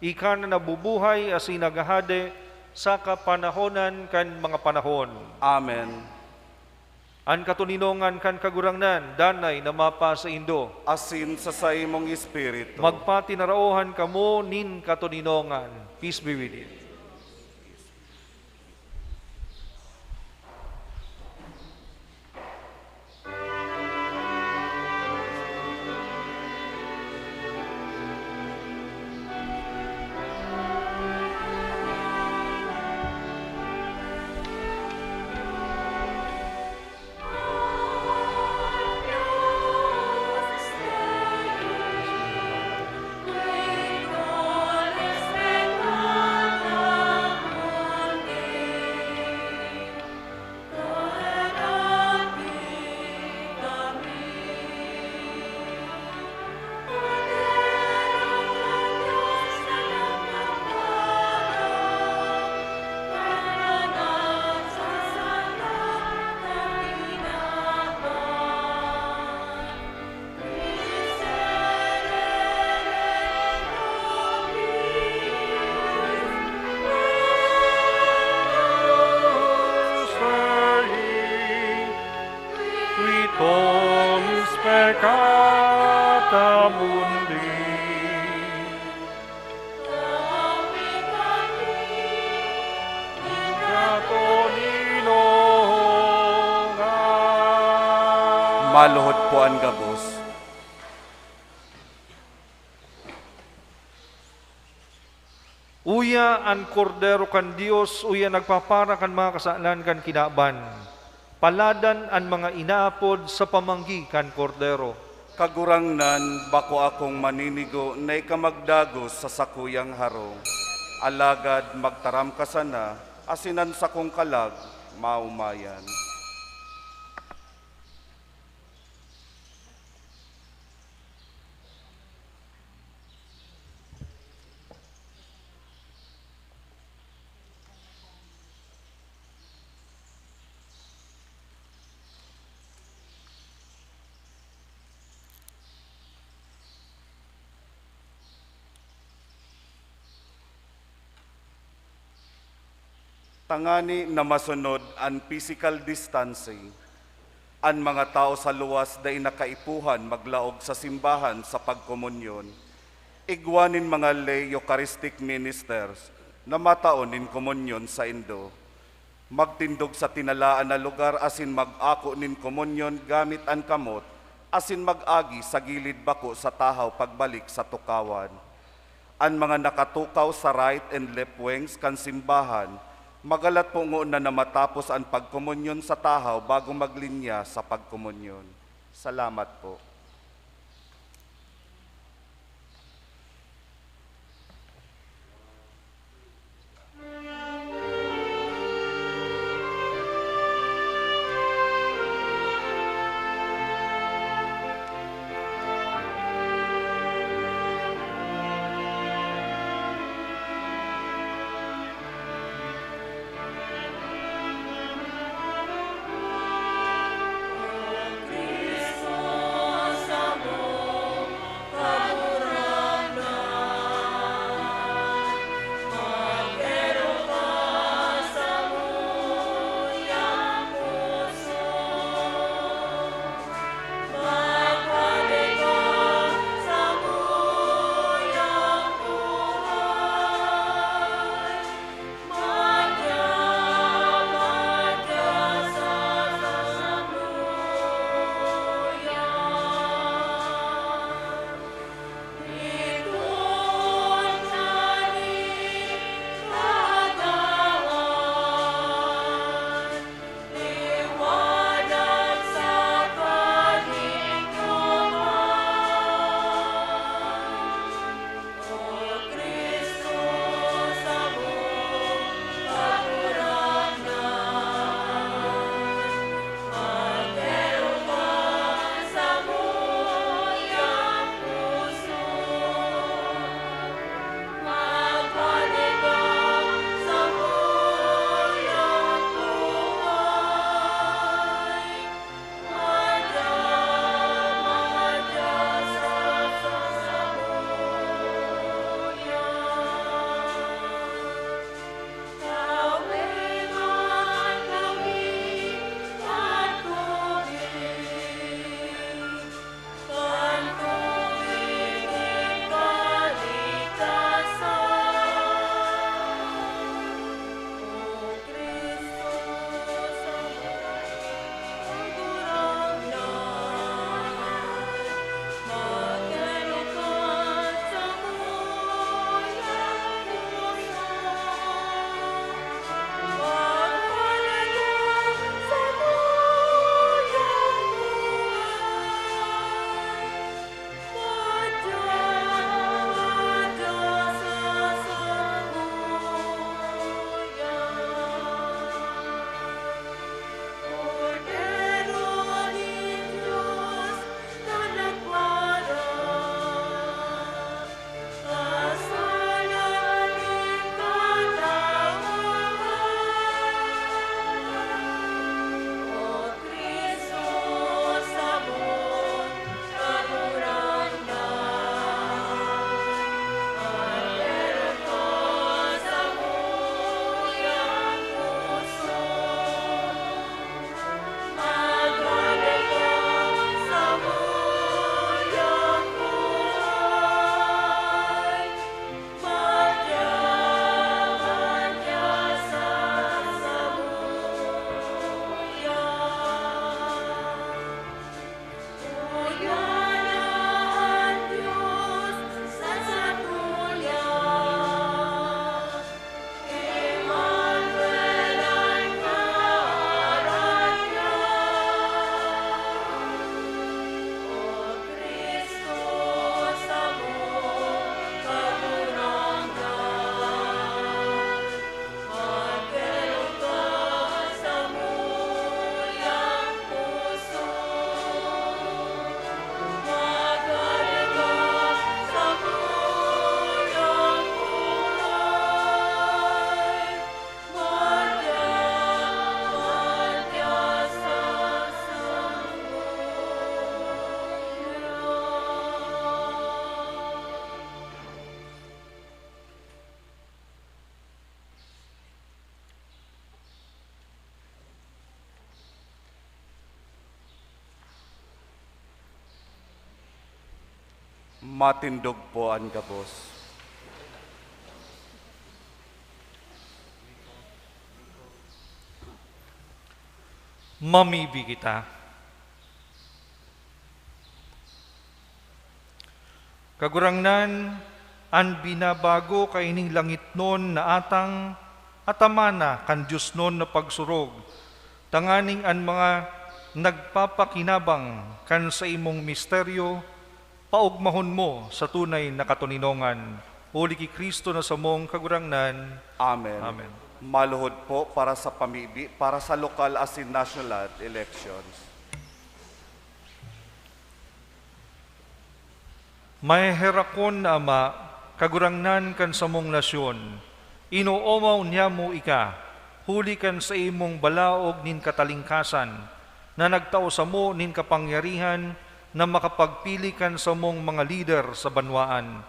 Ika na nabubuhay asin nagahade, sa kapanahonan kan mga panahon. Amen. An katuninongan kan kagurangnan, danay na mapa sa Indo. Asin sa imong espiritu. Magpatinaraohan kamo nin katuninongan. Peace be with you. Peccata mundi. Maluhod po ang gabos. Uya an kordero kan Dios, uya nagpapara kan mga kasalanan kan kinaban. Paladan an mga inaapod sa pamanggi kan kordero. Kagurangnan, bako akong maninigo na ikamagdagos sa sakuyang harong. Alagad magtaram ka sana, asinan sa kong kalag, maumayan. Tangani na masunod ang physical distancing, ang mga tao sa luwas na inakaipuhan maglaog sa simbahan sa pagkomunyon, igwanin mga lay Eucharistic ministers na mataon in komunyon sa Indo, magtindog sa tinalaan na lugar asin mag-ako nin komunyon gamit ang kamot, asin mag-agi sa gilid bako sa tahaw pagbalik sa tukawan. Ang mga nakatukaw sa right and left wings kan simbahan, magalat po na matapos ang pagkomunyon sa tahaw bago maglinya sa pagkomunyon. Salamat po. Matindog po ang gabos. Mamibi kita. Kagurangnan, an binabago kaining langit non na atang atamana kan Diyos non na pagsurog, tanganing an mga nagpapakinabang kan sa imong misteryo, paugmahon mo sa tunay na katuninongan. Uli ki Kristo na samong kagurangnan. Amen. Amen. Maluhod po para sa pamibi, para sa lokal as in national elections. May herakon na ama, kagurangnan kan sa mong nasyon, inuomaw niya mo ika, huli kan sa imong balaog nin katalingkasan, na nagtao sa mo nin kapangyarihan, na makapagpili kan sa mong mga lider sa banwaan.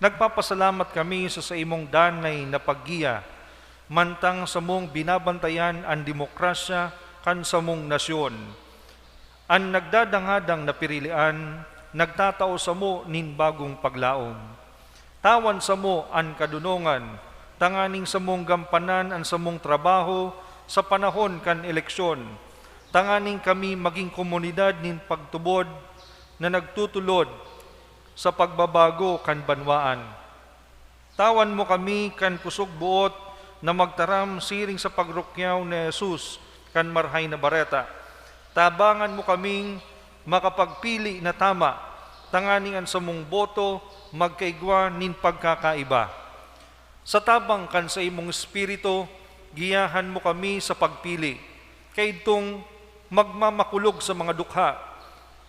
Nagpapasalamat kami sa imong danay na paggiya, mantang sa mong binabantayan ang demokrasya kan sa mong nasyon. Ang nagdadangadang na pirilian, nagtatao sa mo nin bagong paglaom. Tawan sa mo an kadunongan, tanganing sa mong gampanan ang sa mong trabaho sa panahon kan eleksyon. Tanganing kami maging komunidad nin pagtubod na nagtutulod sa pagbabago kan banwaan. Tawan mo kami kan kusog buot na magtaram siring sa pagrukyaw ni Jesus kan marhay na bareta. Tabangan mo kaming makapagpili na tama, tanganing ang samong boto magkaigwa nin pagkakaiba. Sa tabang kan sa imong espiritu, giyahan mo kami sa pagpili, kay itong magmamakulog sa mga dukha,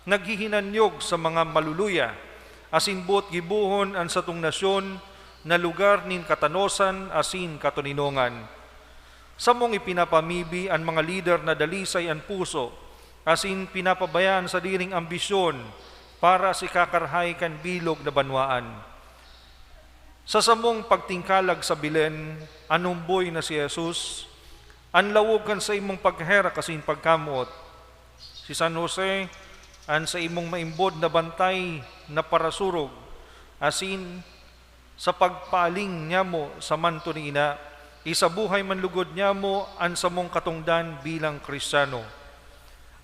naghihinanyog sa mga maluluya, asin buot gibuhon ang satong nasyon na lugar nin katanosan asin katuninongan. Sa mong ipinapamibi ang mga lider na dalisay ang puso, asin pinapabayaan sa diring ambisyon para si kakarhay kan bilog na banwaan. Sa samong pagtingkalag sa bilen, anumboy na si Jesus, ang lawog kan sa imong paghera kasin pagkamuot. Si San Jose, an sa imong maimbod na bantay na parasurog, asin sa pagpaling niya mo sa manto ni ina, isabuhay manlugod niya mo an sa mong katungdan bilang Kristiyano.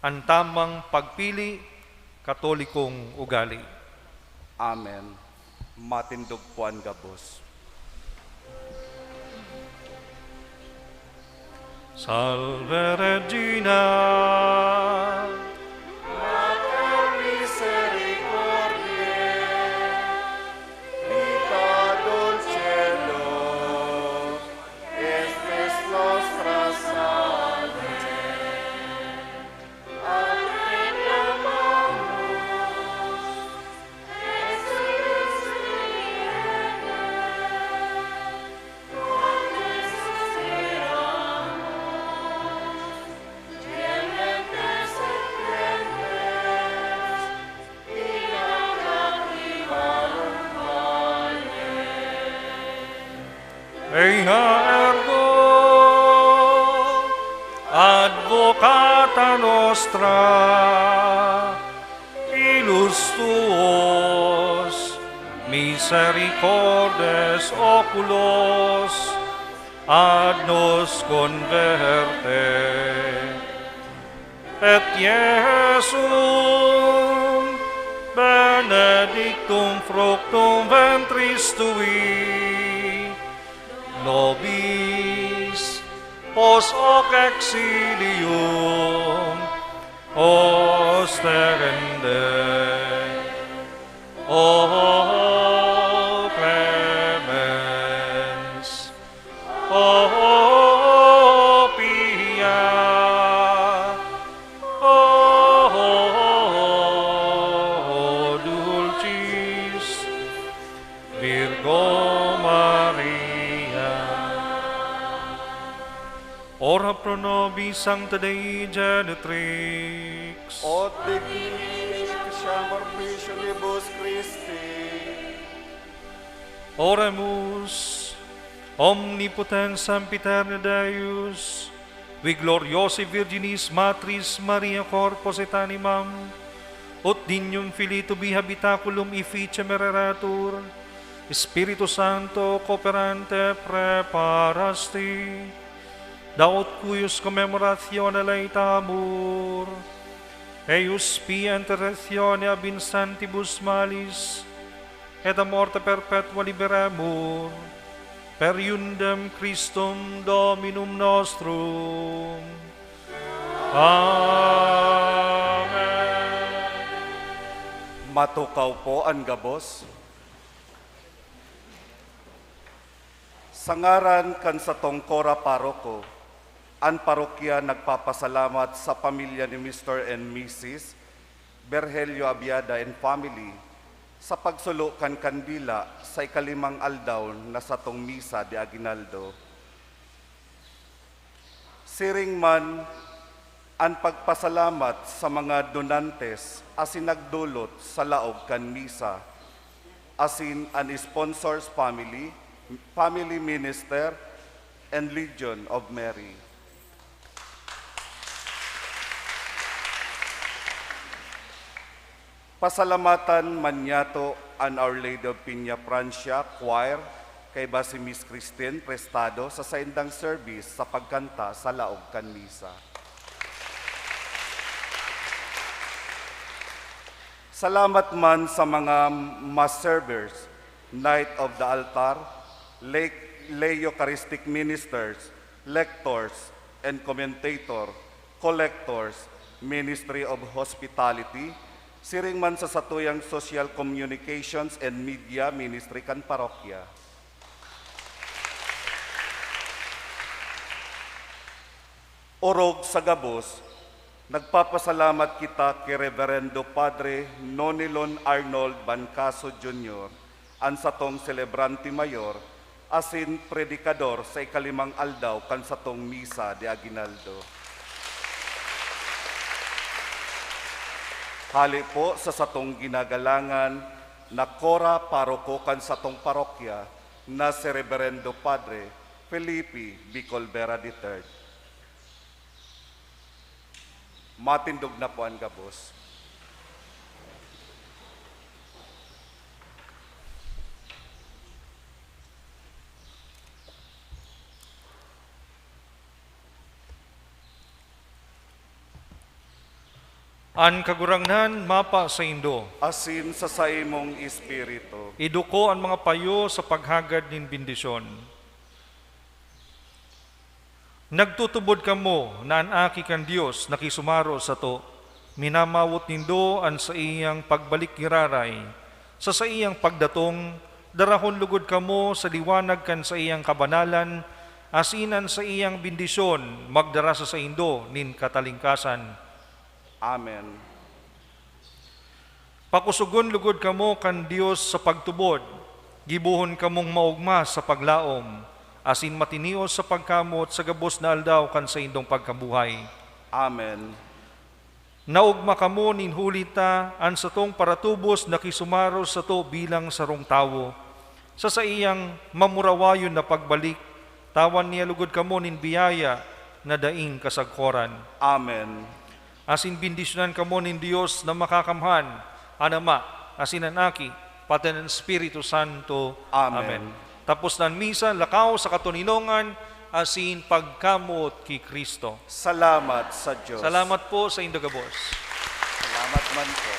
Ang tamang pagpili, katolikong ugali. Amen. Matindog po ang gabos. Salve Regina, Ea ergo, advocata nostra, ilus tuos, misericordes oculos, ad nos converte. Et Iesum, benedictum fructum ventris tui, nobis pos hoc exilium osterende. O clemens, o pia, o dulcis Virgo Maria. Ora pro nobis Sancta Dei Genitrix, Ot digni Christiamur Christus Christi. Oremus, omnipotens sempiterne Deus, vi gloriosi Virginis Matris Maria Corpus et Animam, ut dignum Filii tubi habitaculum efficie mereratur, Spiritu Santo cooperante preparasti, daut cuius commemoratione laetamur, eius pia interretione ab instantibus malis, et a morte perpetua liberamur, per iundem Christum Dominum nostrum. Amen. Matukaw po ang gabos. Sa ngaran kan sa tongkora paroko, ang parokya nagpapasalamat sa pamilya ni Mr. and Mrs. Berhelio Abiada and family sa pagsulo kan kandila sa ikalimang aldaw na sa tong misa de Aguinaldo. Siring man ang pagpasalamat sa mga donantes asin nagdulot sa laog kan misa, asin an sponsors family, family minister, and Legion of Mary. Pasalamatan manyato an Our Lady of Piña Francia Choir kay ba si Miss Christine Prestado sa saindang service sa pagkanta sa laog kan misa. Salamat man sa mga mass servers, Knight of the Altar, lay Eucharistic ministers, lectors, and commentator, collectors, Ministry of Hospitality, siring man sa satuyang Social Communications and Media Ministry kan parokya. Orog sa gabos, nagpapasalamat kita kay Reverendo Padre Nonilon Arnold Bancaso Jr., ang satong celebrante mayor, asin predikador sa ikalimang aldaw kan satong misa de Aguinaldo. Hali po sa satong ginagalangan na kora paroko kan satong parokya na si Reverendo Padre Felipe Bicolbera III. Matindog na po ang gabos. An kagurangnan mapa sa Indo, Asin sa saimong espiritu. iduko ang mga payo sa paghagad nin bendisyon. Nagtutubod kamo na an aki kan Dios nakisumaro sa to, minamawot nindo an sa iyang pagbalik giraray, sa iyang pagdatong, darahon lugod kamo sa liwanag kan sa iyang kabanalan, asinan sa iyang bendisyon, magdara sa Indo nin katalingkasan. Amen. Pakusugon lugod kamo kan Dios sa pagtubod, gibuhon kamong maugma sa paglaom, asin matinios sa pagkamot sa gabos na aldaw kan sa indong pagkabuhay. Amen. Naugma kamo nin hulita an sa tong paratubos na kisumaro sa to bilang sarong tawo. Sa iyang mamurawayon na pagbalik, tawan niya lugod kamo nin biyaya na daing kasagkoran. Amen. Asin bindisyonan kamo nin Dios na makakamhan, anama, asin ang aki, pati ng Espiritu Santo. Amen. Tapos ng misa, lakaw sa katuninongan, asin pagkamot kay Kristo. Salamat sa Diyos. Salamat po sa Indogabos. Salamat man po.